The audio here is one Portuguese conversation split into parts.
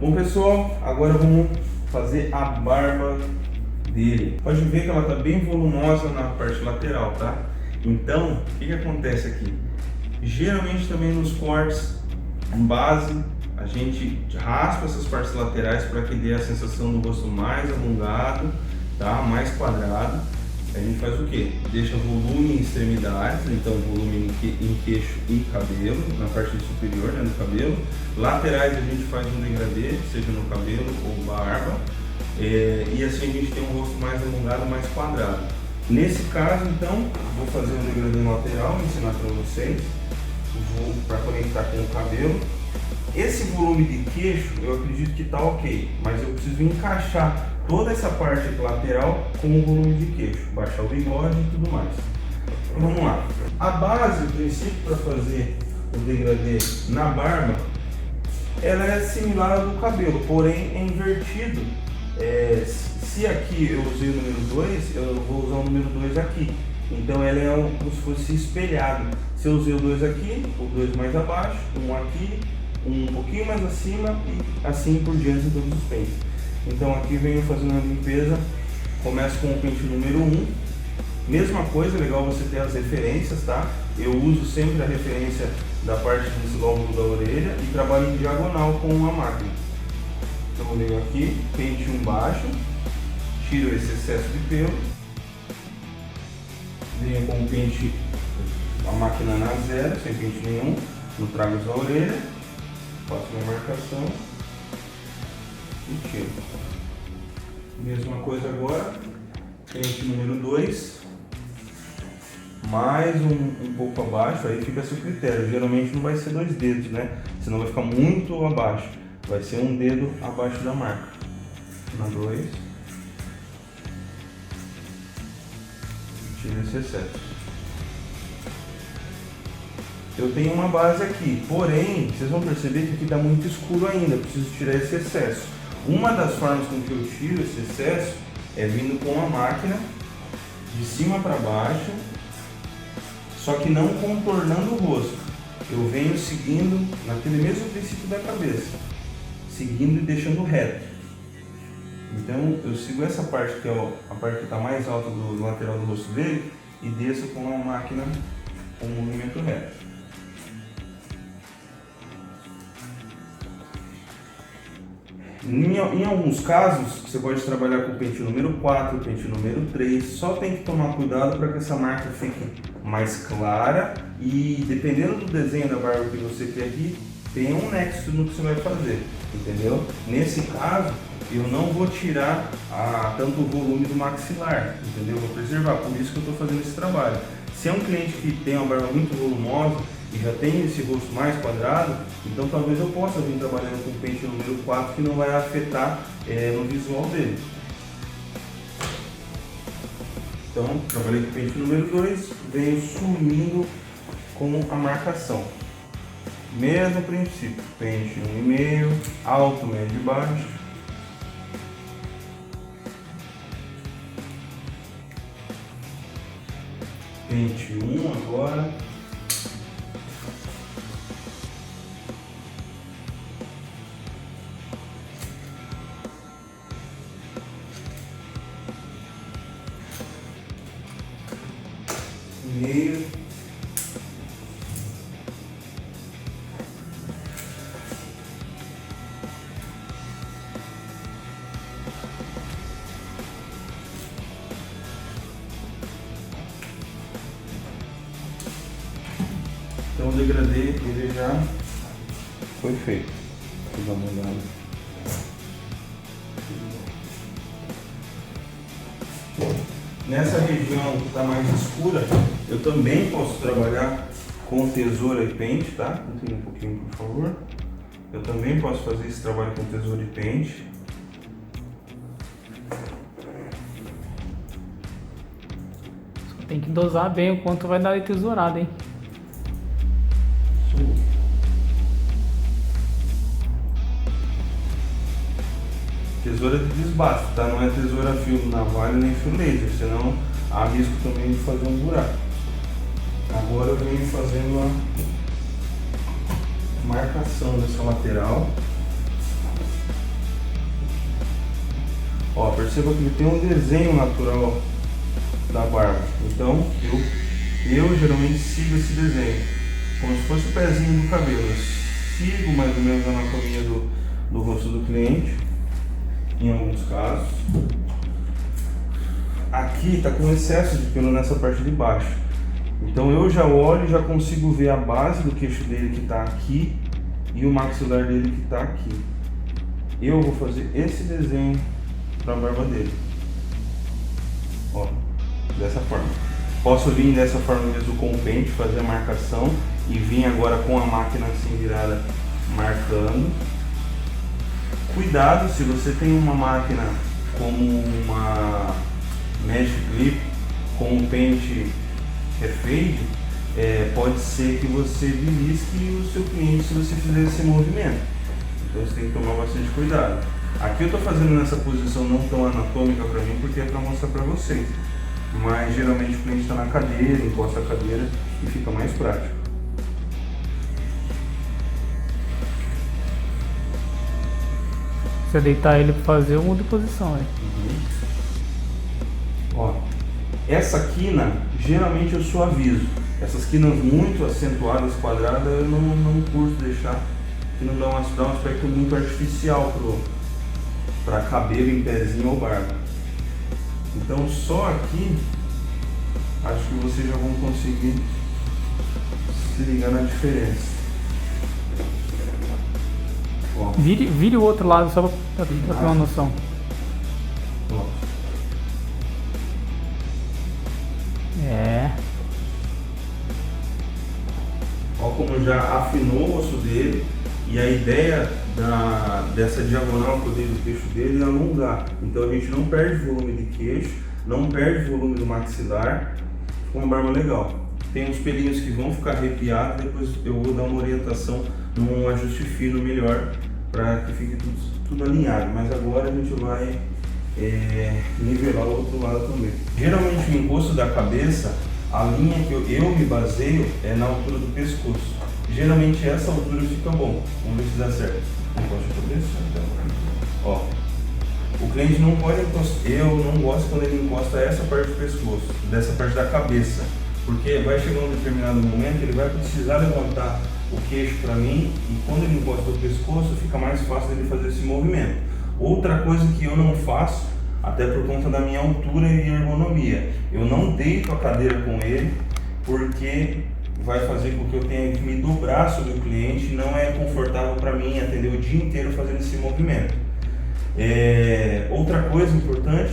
Bom pessoal, agora vamos fazer a barba dele. Pode ver que ela está bem volumosa na parte lateral, tá? Então, o que acontece aqui? Geralmente também nos cortes em base, a gente raspa essas partes laterais para que dê a sensação do rosto mais alongado, tá? Mais quadrado. A gente faz o que? Deixa volume em extremidades, então volume em queixo e cabelo, na parte superior, né, do cabelo. Laterais a gente faz um degradê, seja no cabelo ou barba, e assim a gente tem um rosto mais alongado, mais quadrado. Nesse caso, então, vou fazer um degradê no lateral, ensinar para vocês, vou para conectar com o cabelo. Esse volume de queixo, eu acredito que está ok, mas eu preciso encaixar toda essa parte aqui lateral com o volume de queixo, baixar o bigode e tudo mais. Então, vamos lá. A base, o princípio para fazer o degradê na barba, ela é similar ao do cabelo, porém é invertido. Se aqui eu usei o número 2, eu vou usar o número 2 aqui. Então ela é como se fosse espelhado. Se eu usei o 2 aqui, o 2 mais abaixo, um aqui, um pouquinho mais acima e assim por diante em todos os pentes. Então aqui venho fazendo a limpeza, começo com o pente número 1. Mesma coisa, legal você ter as referências, tá? Eu uso sempre a referência da parte desse lóbulo da orelha e trabalho em diagonal com a máquina. Então eu venho aqui, pente 1 baixo, tiro esse excesso de pelo, venho com o pente, a máquina na zero, sem pente nenhum, no tragos da orelha, faço minha marcação e tiro. Mesma coisa agora, pente número 2, mais um pouco abaixo, aí fica a seu critério. Geralmente não vai ser 2 dedos, né? Senão vai ficar muito abaixo. Vai ser um dedo abaixo da marca. Na 2. Tira esse excesso. Eu tenho uma base aqui, porém, vocês vão perceber que aqui está muito escuro ainda. Eu preciso tirar esse excesso. Uma das formas com que eu tiro esse excesso é vindo com a máquina de cima para baixo, só que não contornando o rosto. Eu venho seguindo naquele mesmo princípio da cabeça, seguindo e deixando reto. Então eu sigo essa parte que é a parte que está mais alta do lateral do rosto dele e desço com a máquina com o movimento reto. Em alguns casos, você pode trabalhar com o pente número 4, o pente número 3, só tem que tomar cuidado para que essa marca fique mais clara e dependendo do desenho da barba que você quer aqui, tenha um nexo no que você vai fazer, entendeu? Nesse caso, eu não vou tirar tanto o volume do maxilar, entendeu? Vou preservar, por isso que eu estou fazendo esse trabalho. Se é um cliente que tem uma barba muito volumosa e já tem esse rosto mais quadrado, então talvez eu possa vir trabalhando com o pente número 4 que não vai afetar no visual dele. Então, trabalhei com o pente número 2, venho sumindo com a marcação. Mesmo princípio, pente 1,5, alto, médio e baixo. Pente 1 agora. Meio. Então o degradê ele já foi feito. Vou dar uma olhada. Nessa região que está mais escura, eu também posso trabalhar com tesoura e pente, tá? Continue um pouquinho, por favor. Eu também posso fazer esse trabalho com tesoura e pente. Só tem que dosar bem o quanto vai dar de tesourada, hein? Tesoura de desbaste, tá? Não é tesoura fio navalha nem fio laser, senão há risco também de fazer um buraco. Agora eu venho fazendo a marcação dessa lateral. Ó, perceba que ele tem um desenho natural da barba. Então eu geralmente sigo esse desenho, como se fosse o pezinho do cabelo. Eu sigo mais ou menos a anatomia do rosto do cliente, em alguns casos. Aqui está com excesso de pelo nessa parte de baixo. Então eu já olho e já consigo ver a base do queixo dele que está aqui e o maxilar dele que está aqui. Eu vou fazer esse desenho para a barba dele. Ó, dessa forma. Posso vir dessa forma mesmo com o pente, fazer a marcação e vir agora com a máquina assim virada marcando. Cuidado, se você tem uma máquina como uma Magic Clip com um pente refade, pode ser que você belisque o seu cliente se você fizer esse movimento. Então você tem que tomar bastante cuidado. Aqui eu estou fazendo nessa posição não tão anatômica para mim, porque é para mostrar para vocês. Mas geralmente o cliente está na cadeira, encosta a cadeira e fica mais prático. Se eu deitar ele para fazer, eu mudo de posição, né? Ó, essa quina, geralmente eu suavizo. Essas quinas muito acentuadas, quadradas, eu não curto deixar, que não dá um aspecto muito artificial para cabelo em pezinho ou barba. Então só aqui, acho que vocês já vão conseguir se ligar na diferença. Ó. Vire o outro lado só para ter uma noção. Ó. Ó como já afinou o osso dele, e a ideia dessa diagonal que eu dei do queixo dele é alongar. Então a gente não perde volume de queixo, não perde volume do maxilar, ficou uma barba legal. Tem uns pelinhos que vão ficar arrepiados, depois eu vou dar uma orientação num ajuste fino melhor para que fique tudo alinhado. Mas agora a gente vai nivelar o outro lado também. Geralmente o encosto da cabeça, a linha que eu me baseio é na altura do pescoço. Geralmente essa altura fica bom. Vamos ver se dá certo. Encosta a cabeça. Então, ó, o cliente não pode encostar. Eu não gosto quando ele encosta essa parte do pescoço, dessa parte da cabeça, porque vai chegar um determinado momento, ele vai precisar levantar o queixo para mim, e quando ele encosta o pescoço, fica mais fácil dele fazer esse movimento. Outra coisa que eu não faço, até por conta da minha altura e ergonomia, eu não deito a cadeira com ele, porque vai fazer com que eu tenha que me dobrar sobre o cliente, não é confortável para mim atender o dia inteiro fazendo esse movimento. Outra coisa importante,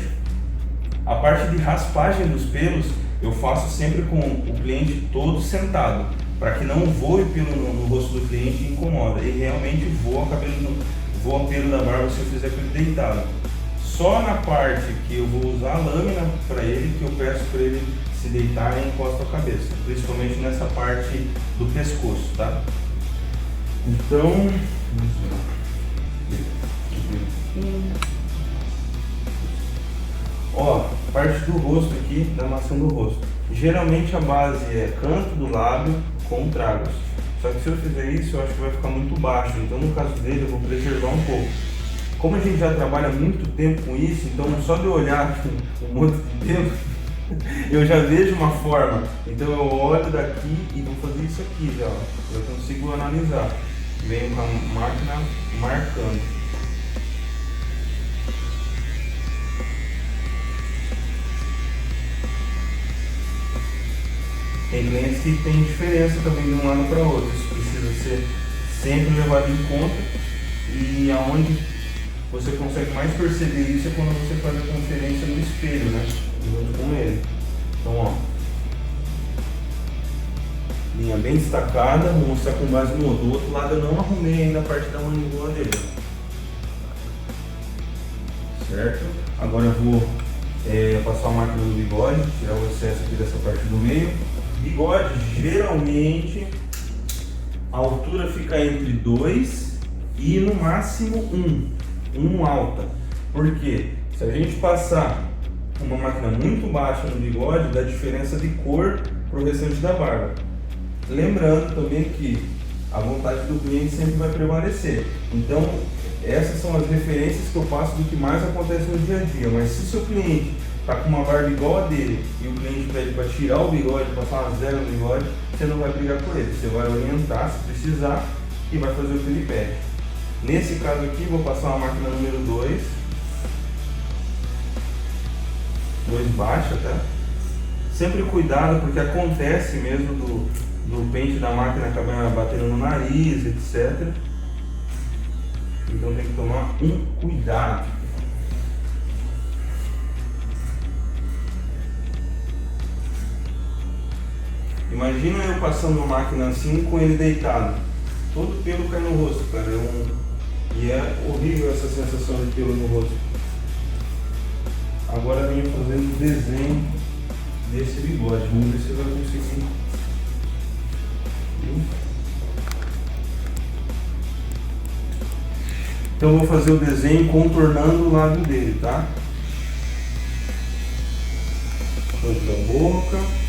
a parte de raspagem dos pelos, eu faço sempre com o cliente todo sentado, para que não voe pelo no rosto do cliente e incomoda, e realmente voa pelo da barba se eu fizer com ele deitado. Só na parte que eu vou usar a lâmina para ele, que eu peço para ele se deitar e encosta a cabeça, principalmente nessa parte do pescoço, tá? Então, ó, parte do rosto aqui, da maçã do rosto. Geralmente a base é canto do lábio com tragos. Só que se eu fizer isso, eu acho que vai ficar muito baixo. Então no caso dele, eu vou preservar um pouco. Como a gente já trabalha muito tempo com isso, então só de eu olhar um monte de pelo, eu já vejo uma forma. Então eu olho daqui e vou fazer isso aqui já, ó. Eu consigo analisar. Venho com a máquina marcando. Tem clientes que tem diferença também de um lado para o outro. Isso precisa ser sempre levado em conta, e aonde você consegue mais perceber isso é quando você faz a conferência no espelho, né? Junto com ele. Então, ó, linha bem destacada, vou mostrar com base no outro. Do outro lado eu não arrumei ainda a parte da mandíbula dele. Certo? Agora eu vou passar a máquina no bigode, tirar o excesso aqui dessa parte do meio. Bigode, geralmente a altura fica entre 2 e no máximo 1 alta. Porque se a gente passar uma máquina muito baixa no bigode, dá diferença de cor para o restante da barba. Lembrando também que a vontade do cliente sempre vai prevalecer. Então essas são as referências que eu passo do que mais acontece no dia a dia. Mas se seu cliente está com uma barba igual a dele e o cliente pede para tirar o bigode, passar uma zero no bigode, você não vai brigar com ele. Você vai orientar se precisar e vai fazer o que ele pede. Nesse caso aqui, vou passar uma máquina número 2 baixa, tá? Sempre cuidado, porque acontece mesmo do pente da máquina acabar batendo no nariz, etc. Então tem que tomar um cuidado. Imagina eu passando uma máquina assim com ele deitado. Todo pelo cai no rosto, cara. E é horrível essa sensação de pelo no rosto. Agora venho fazendo o desenho desse bigode. Vamos ver se vai conseguir. Então eu vou fazer o desenho contornando o lado dele, tá? Canto da boca.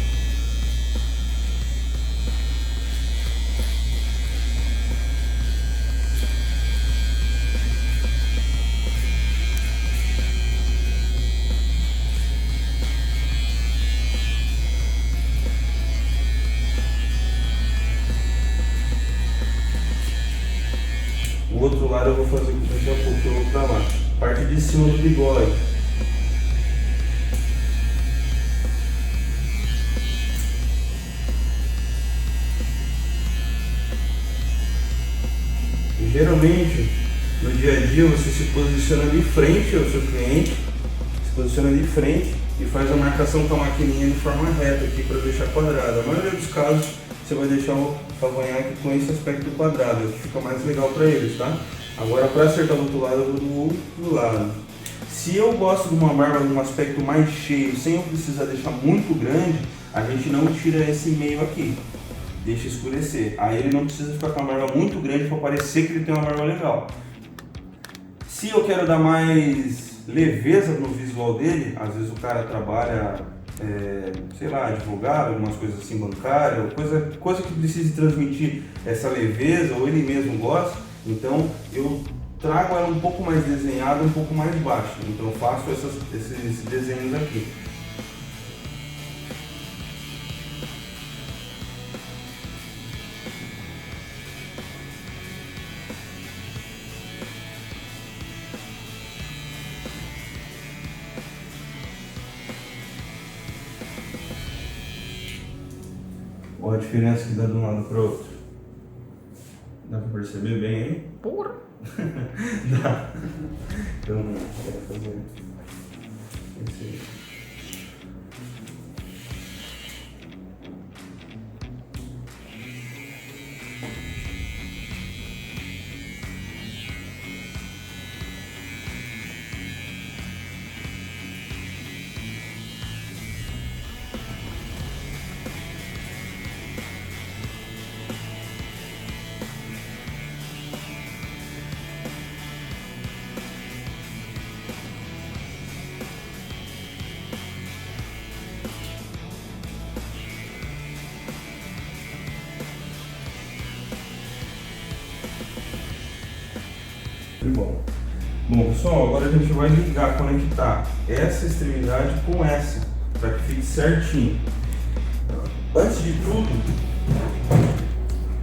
O outro lado eu vou fazer daqui a pouco, eu vou pra lá. Parte de cima do bigode. E geralmente, no dia a dia, você se posiciona de frente ao seu cliente, se posiciona de frente e faz a marcação com a maquininha de forma reta aqui para deixar quadrada. A maioria dos casos, você vai deixar o cavanhaque com esse aspecto quadrado, que fica mais legal para eles, tá? Agora, para acertar do outro lado, eu vou do outro lado. Se eu gosto de uma barba com um aspecto mais cheio, sem eu precisar deixar muito grande, a gente não tira esse meio aqui, deixa escurecer. Aí ele não precisa ficar com uma barba muito grande para parecer que ele tem uma barba legal. Se eu quero dar mais leveza no visual dele, às vezes o cara trabalha, sei lá, advogado, algumas coisas assim, bancária, coisa que precise transmitir essa leveza, ou ele mesmo gosta, então eu trago ela um pouco mais desenhada, um pouco mais baixa. Então eu faço esses desenhos aqui. Olha a diferença que dá de um lado para o outro. Dá para perceber bem aí? Porra! Dá. Então, quero fazer esse aí. Bom, pessoal, agora a gente vai ligar, conectar essa extremidade com essa, para que fique certinho. Antes de tudo,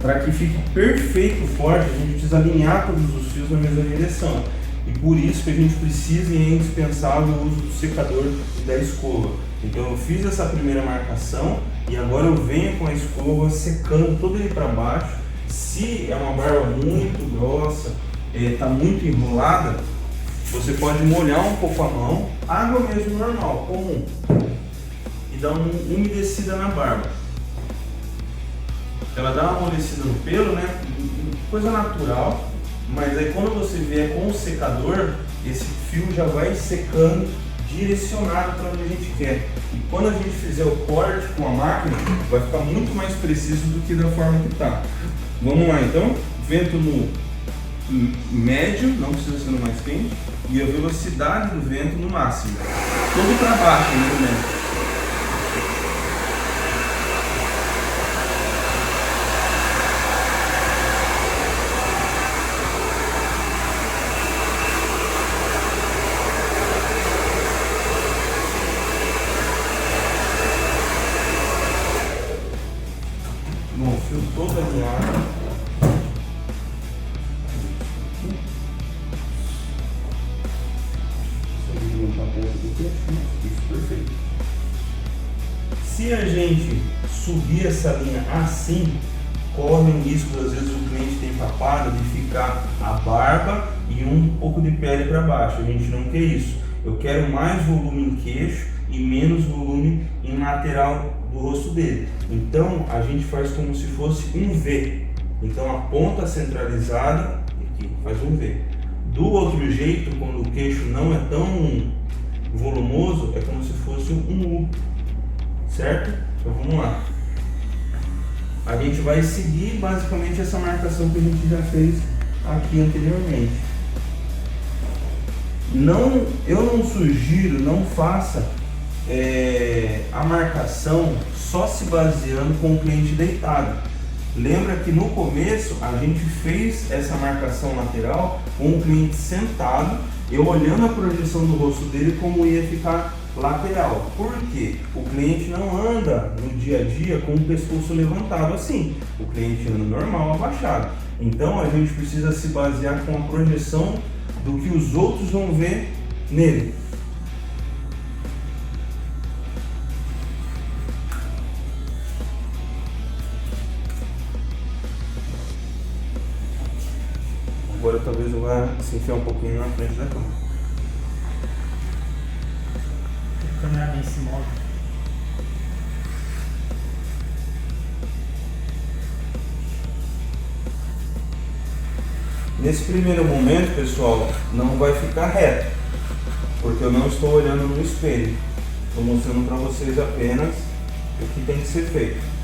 para que fique perfeito forte, a gente precisa alinhar todos os fios na mesma direção. E por isso que a gente precisa e é indispensável o uso do secador e da escova. Então eu fiz essa primeira marcação e agora eu venho com a escova secando todo ele para baixo. Se é uma barba muito grossa, está muito enrolada, você pode molhar um pouco a mão, água mesmo normal, comum, e dar uma umedecida na barba. Ela dá uma amolecida no pelo, né? Coisa natural, mas aí quando você vier com o secador, esse fio já vai secando direcionado para onde a gente quer. E quando a gente fizer o corte com a máquina, vai ficar muito mais preciso do que da forma que está. Vamos lá então, vento no médio, não precisa ser no mais quente, e a velocidade do vento no máximo, todo para baixo, né? do queixo, isso, perfeito. Se a gente subir essa linha assim, corre um risco, às vezes o cliente tem papada de ficar a barba e um pouco de pele para baixo. A gente não quer isso. Eu quero mais volume em queixo e menos volume em lateral do rosto dele. Então a gente faz como se fosse um V. Então a ponta centralizada aqui faz um V. Do outro jeito, quando o queixo não é tão volumoso, é como se fosse um U, certo? Então vamos lá. A gente vai seguir basicamente essa marcação que a gente já fez aqui anteriormente. Eu não sugiro, não faça a marcação só se baseando com o cliente deitado. Lembra que no começo a gente fez essa marcação lateral com o cliente sentado, eu olhando a projeção do rosto dele como ia ficar lateral. Por quê? O cliente não anda no dia a dia com o pescoço levantado assim. O cliente anda normal, abaixado. Então a gente precisa se basear com a projeção do que os outros vão ver nele. Agora talvez eu vá se enfiar um pouquinho na frente da câmera. A câmera nem se move. Nesse primeiro momento, pessoal, não vai ficar reto, porque eu não estou olhando no espelho. Estou mostrando para vocês apenas o que tem que ser feito.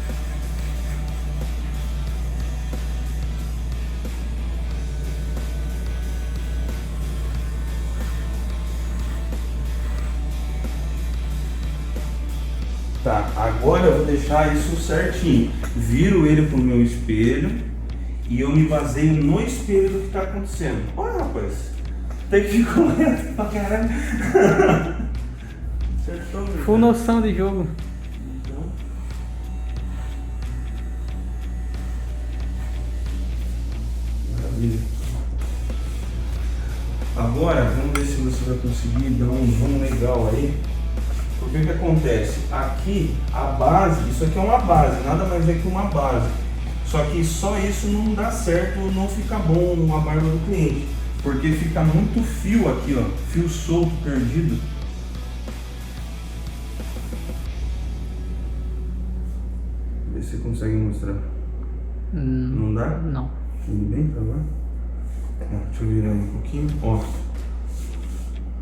Tá, agora eu vou deixar isso certinho. Viro ele pro meu espelho e eu me baseio no espelho do que está acontecendo. Olha, rapaz, tem que ir correto pra caralho. Acertou, Full noção de jogo. Então. Maravilha. Agora, vamos ver se você vai conseguir dar um zoom legal aí. Porque o que acontece? Aqui, a base, isso aqui é uma base, nada mais é que uma base. Só que só isso não dá certo, não fica bom numa barba do cliente. Porque fica muito fio aqui, ó, fio solto, perdido. Vê se você consegue mostrar. Não dá? Não. Tudo bem pra lá? Deixa eu virar aí um pouquinho. Ó.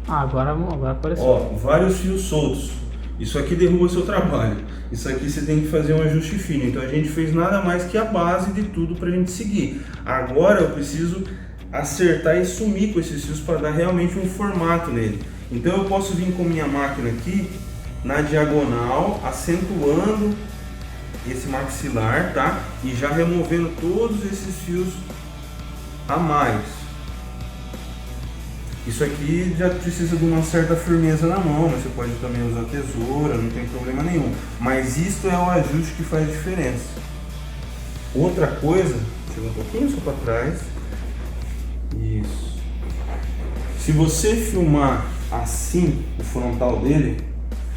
Agora apareceu. Ó, vários fios soltos. Isso aqui derruba seu trabalho. Isso aqui você tem que fazer um ajuste fino. Então a gente fez nada mais que a base de tudo pra gente seguir. Agora eu preciso acertar e sumir com esses fios para dar realmente um formato nele. Então eu posso vir com minha máquina aqui na diagonal, acentuando esse maxilar, tá? E já removendo todos esses fios a mais. Isso aqui já precisa de uma certa firmeza na mão, mas você pode também usar tesoura, não tem problema nenhum. Mas isto é o ajuste que faz diferença. Outra coisa, chega um pouquinho só para trás. Isso. Se você filmar assim o frontal dele,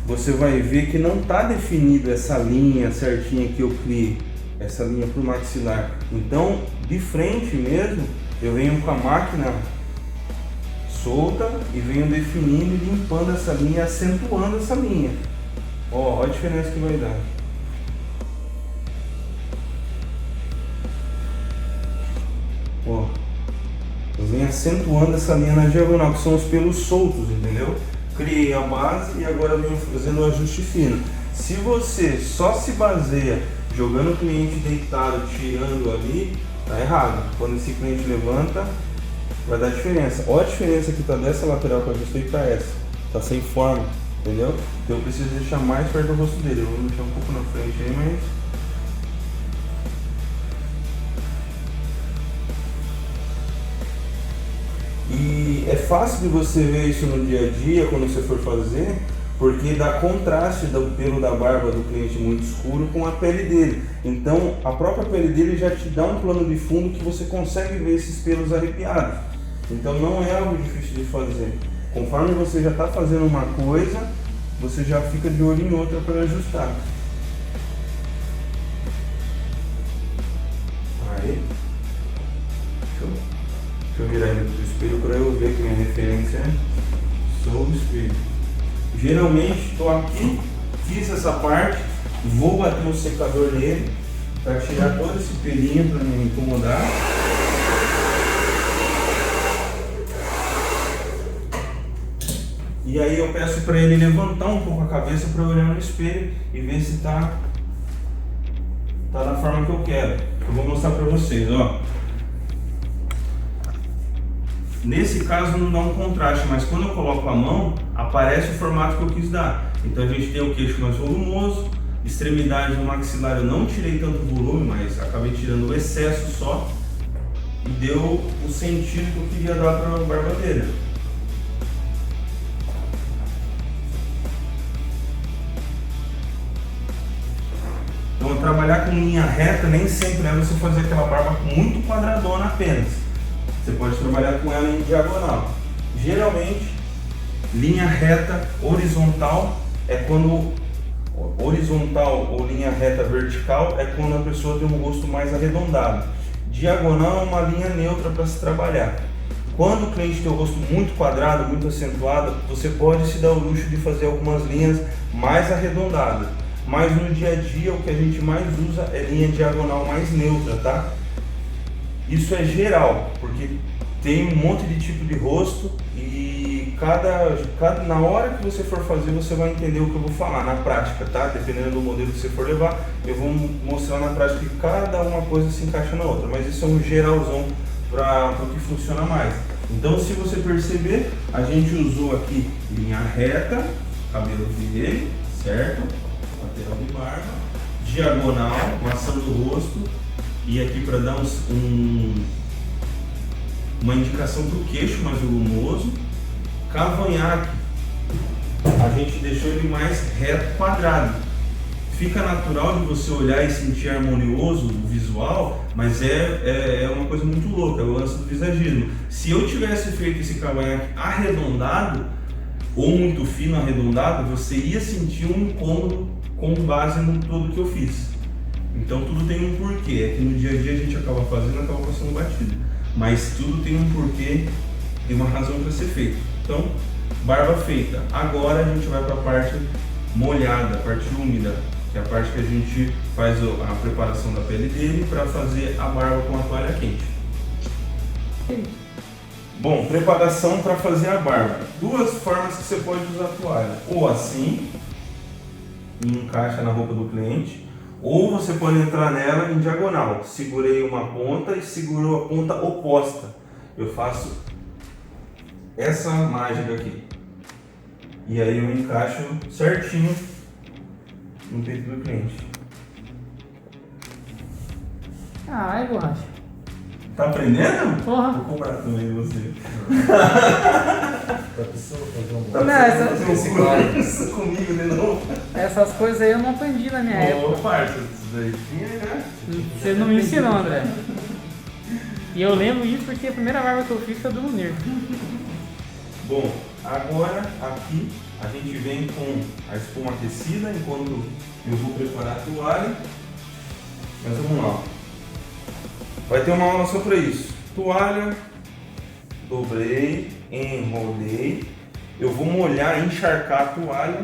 você vai ver que não está definido essa linha certinha que eu criei, essa linha para o maxilar. Então, de frente mesmo, eu venho com a máquina solta e venho definindo e limpando essa linha, acentuando essa linha. Ó, olha a diferença que vai dar. Ó, eu venho acentuando essa linha na diagonal, que são os pelos soltos, entendeu? Criei a base e agora venho fazendo o ajuste fino. Se você só se baseia jogando o cliente deitado, tirando ali, tá errado. Quando esse cliente levanta, vai dar diferença. Olha a diferença que tá dessa lateral que eu ajustei para essa. Tá sem forma, entendeu? Então eu preciso deixar mais perto do rosto dele. Eu vou deixar um pouco na frente aí, mas... E é fácil de você ver isso no dia a dia, quando você for fazer, porque dá contraste do pelo da barba do cliente muito escuro com a pele dele. Então a própria pele dele já te dá um plano de fundo que você consegue ver esses pelos arrepiados. Então não é algo difícil de fazer. Conforme você já está fazendo uma coisa, você já fica de olho em outra para ajustar. Aí, deixa eu virar ele pro espelho para eu ver que minha referência é sou o espelho. Geralmente estou aqui, fiz essa parte, vou bater um secador nele para tirar todo esse pelinho para não me incomodar. E aí eu peço para ele levantar um pouco a cabeça para eu olhar no espelho e ver se tá da forma que eu quero. Eu vou mostrar para vocês, ó. Nesse caso não dá um contraste, mas quando eu coloco a mão, aparece o formato que eu quis dar. Então a gente tem o queixo mais volumoso, extremidade do maxilar eu não tirei tanto volume, mas acabei tirando o excesso só e deu o sentido que eu queria dar para a barba dele. Então trabalhar com linha reta nem sempre é você fazer aquela barba muito quadradona apenas. Você pode trabalhar com ela em diagonal. Geralmente, linha reta horizontal é quando horizontal ou linha reta vertical é quando a pessoa tem um rosto mais arredondado. Diagonal é uma linha neutra para se trabalhar. Quando o cliente tem o rosto muito quadrado, muito acentuado, você pode se dar o luxo de fazer algumas linhas mais arredondadas. Mas no dia a dia o que a gente mais usa é linha diagonal mais neutra, tá? Isso é geral, porque tem um monte de tipo de rosto e na hora que você for fazer você vai entender o que eu vou falar na prática, tá? Dependendo do modelo que você for levar, eu vou mostrar na prática que cada uma coisa se encaixa na outra, mas isso é um geralzão para o que funciona mais. Então, se você perceber, a gente usou aqui linha reta, cabelo dele, certo? Lateral de barba, diagonal, maçã do rosto. E aqui para dar uma indicação para o queixo mais volumoso. Cavanhaque, a gente deixou ele mais reto, quadrado. Fica natural de você olhar e sentir harmonioso o visual, mas é uma coisa muito louca, é o lance do visagismo. Se eu tivesse feito esse cavanhaque arredondado, ou muito fino arredondado, você ia sentir um incômodo com base no tudo que eu fiz. Então tudo tem um porquê, é que no dia a dia a gente acaba fazendo e acaba passando batido. Mas tudo tem um porquê e uma razão para ser feito. Então, barba feita. Agora a gente vai para a parte molhada, a parte úmida, que é a parte que a gente faz a preparação da pele dele para fazer a barba com a toalha quente. Bom, preparação para fazer a barba. Duas formas que você pode usar a toalha. Ou assim, e encaixa na roupa do cliente, ou você pode entrar nela em diagonal. Segurei uma ponta e segurou a ponta oposta. Eu faço essa mágica aqui. E aí eu encaixo certinho no peito do cliente. Caralho, borracha. Tá aprendendo? Porra. Vou cobrar também de você. Pra pessoa fazer um Não, essa- Isso comigo de novo. Essas coisas aí eu não aprendi na minha época. Ô, parça, isso daí tinha, né? Você não me ensinou, André. E eu lembro isso porque a primeira barba que eu fiz foi do Lunir. Bom, agora aqui a gente vem com a espuma aquecida enquanto eu vou preparar a toalha. Mas vamos lá. Vai ter uma aula só para isso. Toalha, dobrei, enrolei. Eu vou molhar, encharcar a toalha.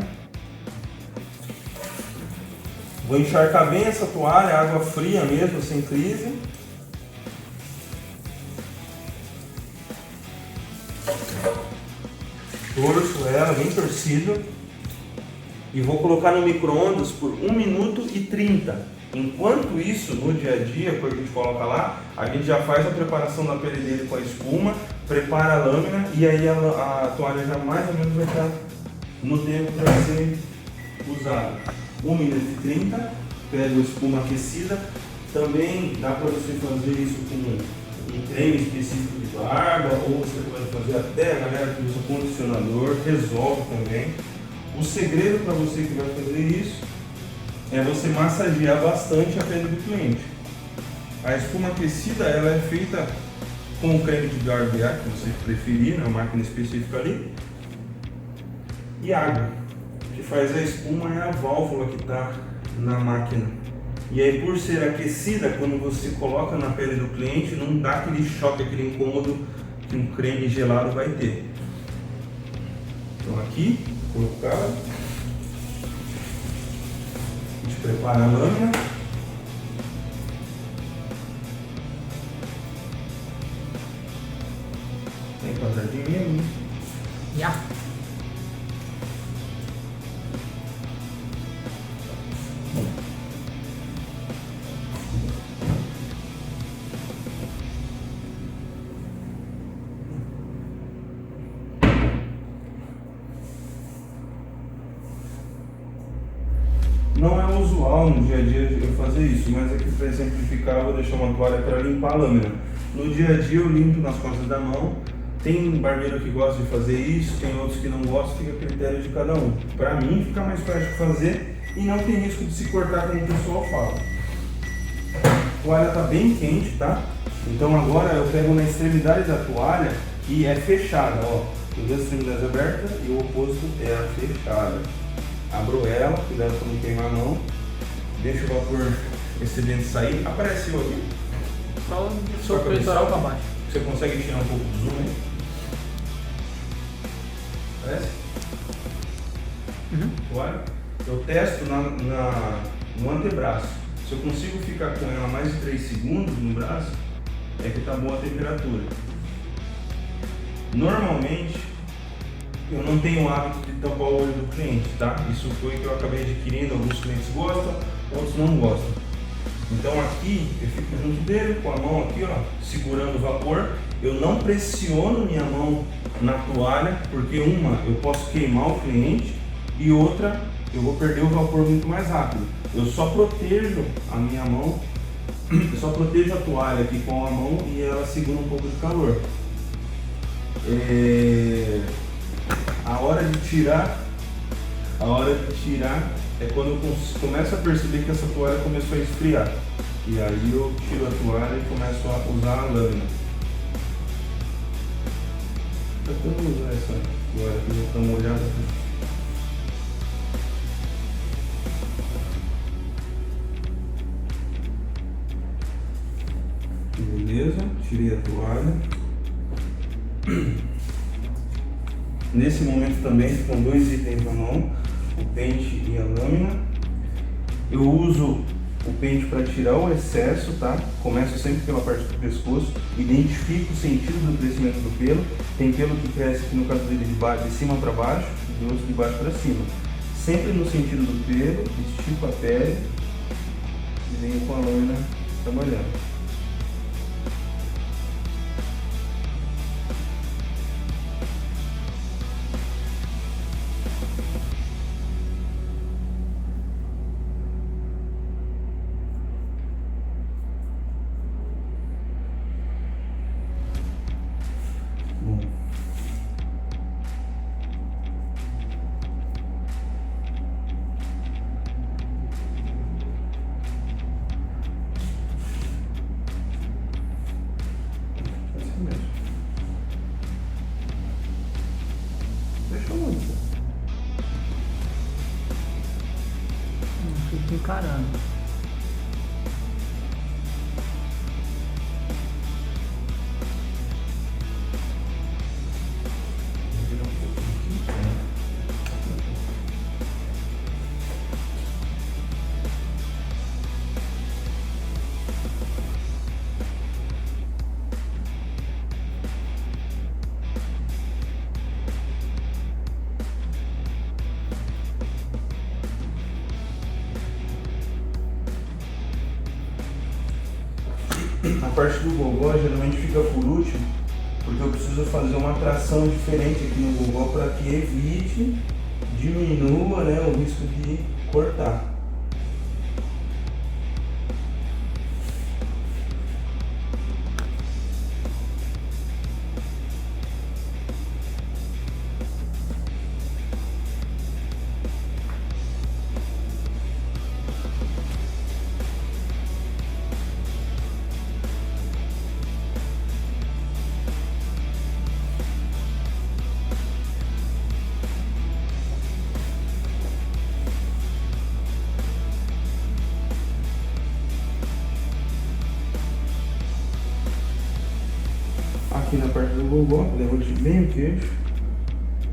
Vou encharcar bem essa toalha, água fria mesmo, sem crise. Torço ela, bem torcida. E vou colocar no micro-ondas por 1 minuto e 30. Enquanto isso, no dia a dia, quando a gente coloca lá, a gente já faz a preparação da pele dele com a espuma, prepara a lâmina e aí a toalha já mais ou menos vai estar no tempo para ser usada. 1 minuto e 30, pego a espuma aquecida. Também dá para você fazer isso com um creme específico de barba, ou você pode fazer até a galera que usa condicionador, resolve também. O segredo para você que vai fazer isso é você massagear bastante a pele do cliente. A espuma aquecida ela é feita com o creme de barbear, que você preferir, na máquina específica ali. e água. O que faz a espuma é a válvula que está na máquina. E aí, por ser aquecida, quando você coloca na pele do cliente, não dá aquele choque, aquele incômodo que um creme gelado vai ter. Então aqui, colocar, a gente prepara a lâmina. Tem quadradinho mesmo. Yeah. Não é usual no dia a dia eu fazer isso, mas aqui para exemplificar eu vou deixar uma toalha para limpar a lâmina. No dia a dia eu limpo nas costas da mão. Tem barbeiro que gosta de fazer isso, tem outros que não gostam, fica a critério de cada um. Para mim fica mais prático fazer e não tem risco de se cortar como o pessoal fala. A toalha está bem quente, tá? Então agora eu pego na extremidade da toalha que é fechada, ó. Tem duas extremidades abertas e o oposto é a fechada. Abro ela, cuidado para não queimar a mão. Deixo o vapor excedente sair. Apareceu aqui. Só o peitoral para baixo. Você consegue tirar um pouco do zoom aí? Parece? Uhum. Olha, eu testo no antebraço. Se eu consigo ficar com ela mais de 3 segundos no braço, é que está boa a temperatura. Normalmente, eu não tenho o hábito de tampar o olho do cliente, tá? Isso foi que eu acabei adquirindo, alguns clientes gostam, outros não gostam. Então aqui, eu fico junto dele, com a mão aqui, ó, segurando o vapor. Eu não pressiono minha mão na toalha, porque uma, eu posso queimar o cliente, e outra, eu vou perder o vapor muito mais rápido. Eu só protejo a minha mão, eu só protejo a toalha aqui com a mão e ela segura um pouco de calor. A hora de tirar é quando eu começo a perceber que essa toalha começou a esfriar. E aí eu tiro a toalha e começo a usar a lâmina. Eu tentando usar essa toalha aqui, vou dar uma olhada. Beleza, tirei a toalha. Nesse momento também ficam dois itens na mão, o pente e a lâmina. Eu uso o pente para tirar o excesso, tá? Começo sempre pela parte do pescoço, identifico o sentido do crescimento do pelo. Tem pelo que cresce aqui no caso dele de cima para baixo e outros de baixo para cima. Sempre no sentido do pelo, estico a pele e venho com a lâmina trabalhando. Fico encarando. A parte do gogó geralmente fica por último, porque eu preciso fazer uma tração diferente aqui no gogó para que evite, diminua, né, o risco de cortar. Aqui na parte do gogó, levante bem o queixo,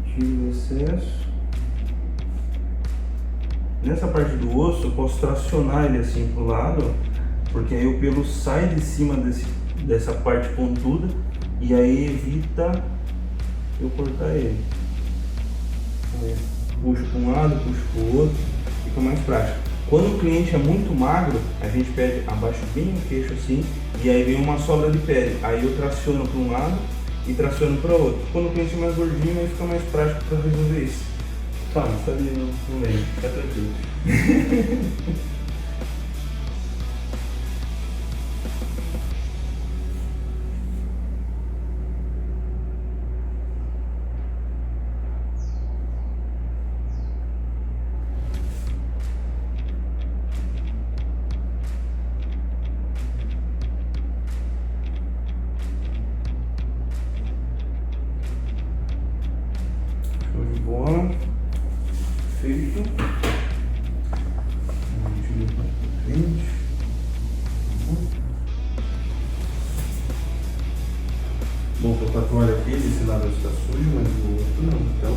tira o excesso. Nessa parte do osso eu posso tracionar ele assim pro lado, porque aí o pelo sai de cima dessa parte pontuda e aí evita eu cortar ele. Aí, puxo para um lado, puxo para o outro, fica mais prático. Quando o cliente é muito magro, a gente pede abaixo bem o queixo assim, e aí vem uma sobra de pele. Aí eu traciono para um lado e traciono para o outro. Quando o cliente é mais gordinho, aí fica mais prático para resolver isso. Tá, mas tá ali no meio, fica tranquilo. Show de bola. Feito. Bom, o tatuagem aqui desse lado está sujo, mas do outro não, então.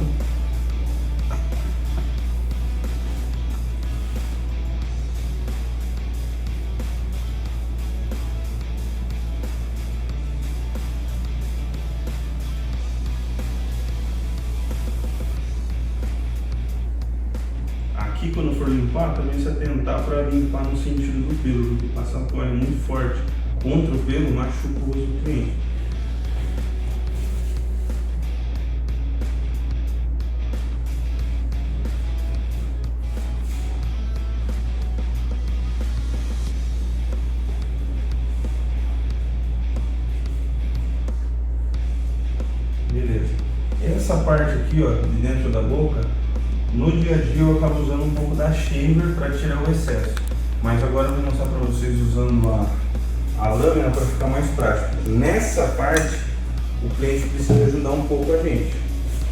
Aqui quando for limpar, também se atentar para limpar no sentido do pelo, porque passar toalha muito forte contra o pelo machuca o rosto do cliente. Beleza. Essa parte aqui, ó, de dentro da boca, no dia a dia eu acabo usando um pouco da shaver para tirar o excesso. Mas agora eu vou mostrar para vocês usando a lâmina para ficar mais prático. Nessa parte, o cliente precisa ajudar um pouco a gente,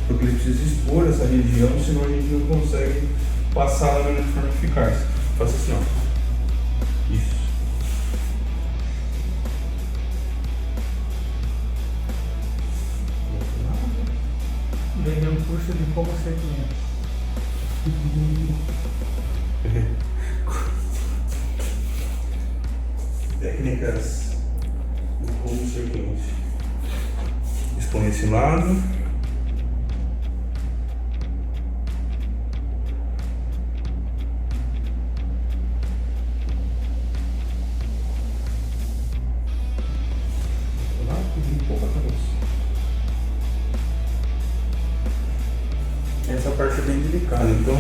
porque ele precisa expor essa região, senão a gente não consegue passar a lâmina de forma eficaz. Faça assim, ó. Isso. Ganhei um curso de como ser cliente. Técnicas do como ser cliente. Expõe esse lado. Essa parte é bem delicada, então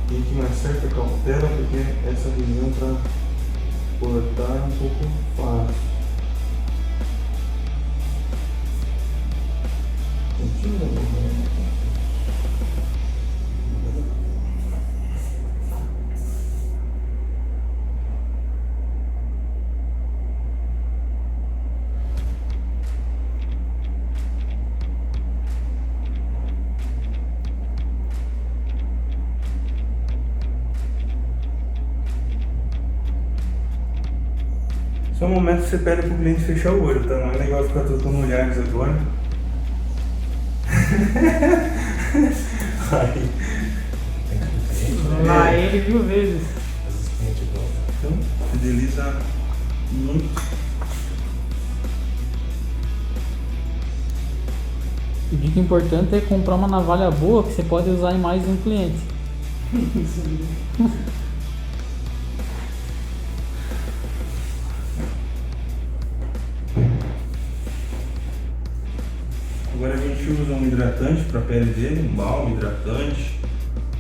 tem que ir mais certa cautela, porque essa região para cortar é um pouco fácil. Esse é o momento que você pede pro cliente fechar o olho, tá? Não é legal ficar trocando olhares agora. Lá ele 1000 vezes. Então, fideliza muito. A dica importante é comprar uma navalha boa que você pode usar em mais de um cliente. Agora a gente usa um hidratante para a pele dele, um balme hidratante.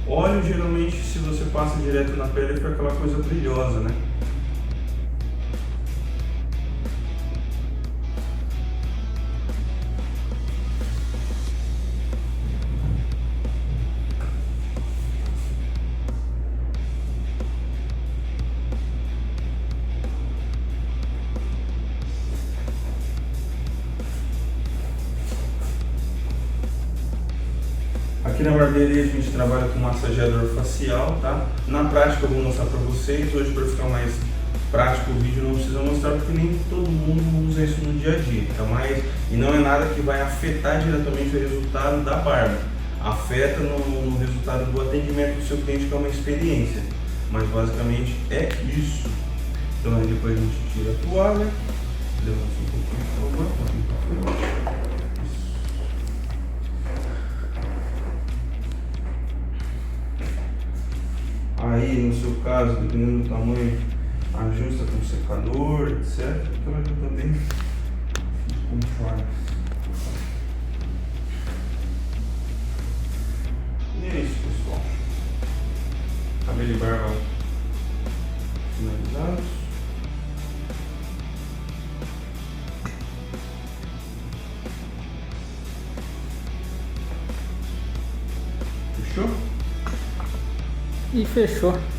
Óleo, geralmente, se você passa direto na pele, fica aquela coisa brilhosa, né? Aqui na barbearia a gente trabalha com massageador facial, tá? Na prática eu vou mostrar para vocês, hoje para ficar mais prático o vídeo não precisa mostrar porque nem todo mundo usa isso no dia a dia, tá? Mas, e não é nada que vai afetar diretamente o resultado da barba, afeta no resultado do atendimento do seu cliente, que é uma experiência, mas basicamente é isso. Então aí depois a gente tira a toalha, levanta um pouquinho, por favor, um pouquinho pra frente. Aí, no seu caso, dependendo do tamanho, ajusta com secador, etc. Então eu também com forma. E é isso, pessoal. Cabelo e barba finalizados. Fechou? E fechou.